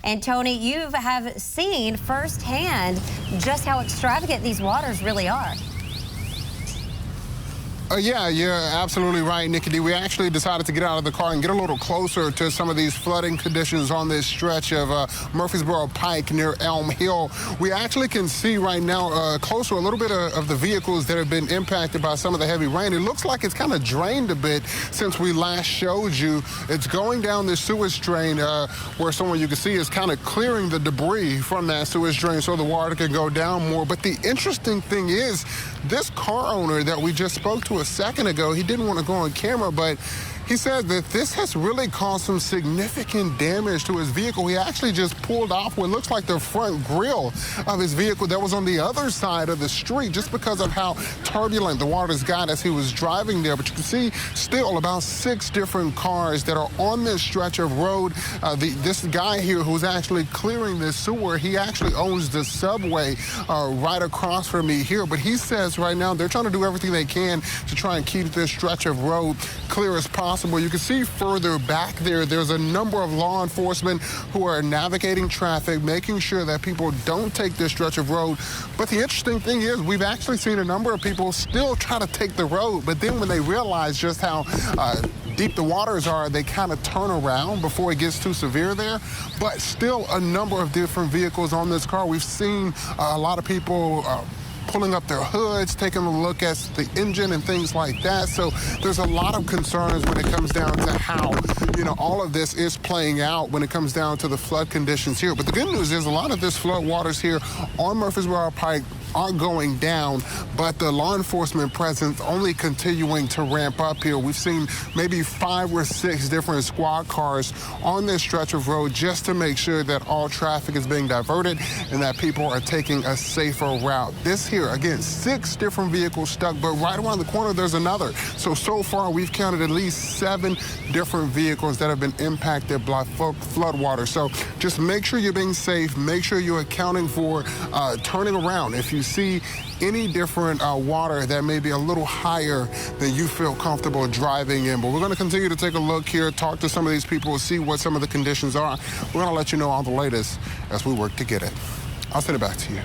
And Tony, you have seen firsthand just how extravagant these waters really are. Yeah, you're absolutely right, Nikki D. We actually decided to get out of the car and get a little closer to some of these flooding conditions on this stretch of Murfreesboro Pike near Elm Hill. We actually can see right now closer a little bit of the vehicles that have been impacted by some of the heavy rain. It looks like it's kind of drained a bit since we last showed you. It's going down this sewage drain where someone you can see is kind of clearing the debris from that sewage drain so the water can go down more. But the interesting thing is this car owner that we just spoke to a second ago, he didn't want to go on camera, but he said that this has really caused some significant damage to his vehicle. He actually just pulled off what looks like the front grille of his vehicle that was on the other side of the street just because of how turbulent the waters got as he was driving there. But you can see still about 6 different cars that are on this stretch of road. This guy here who's actually clearing this sewer, he actually owns the subway right across from me here. But he says right now they're trying to do everything they can to try and keep this stretch of road clear as possible. You can see further back there's a number of law enforcement who are navigating traffic, making sure that people don't take this stretch of road. But the interesting thing is we've actually seen a number of people still try to take the road, but then when they realize just how deep the waters are, they kind of turn around before it gets too severe there. But still a number of different vehicles on this car. We've seen a lot of people pulling up their hoods, taking a look at the engine and things like that. So there's a lot of concerns when it comes down to how, all of this is playing out when it comes down to the flood conditions here. But the good news is a lot of this flood waters here on Murfreesboro Pike are going down, but the law enforcement presence only continuing to ramp up here. We've seen maybe 5 or 6 different squad cars on this stretch of road just to make sure that all traffic is being diverted and that people are taking a safer route. This here, again, 6 different vehicles stuck, but right around the corner there's another. So far we've counted at least 7 different vehicles that have been impacted by floodwater. So just make sure you're being safe, make sure you're accounting for turning around. If you see any different water that may be a little higher than you feel comfortable driving in. But we're going to continue to take a look here, talk to some of these people, see what some of the conditions are. We're going to let you know all the latest as we work to get it. I'll send it back to you.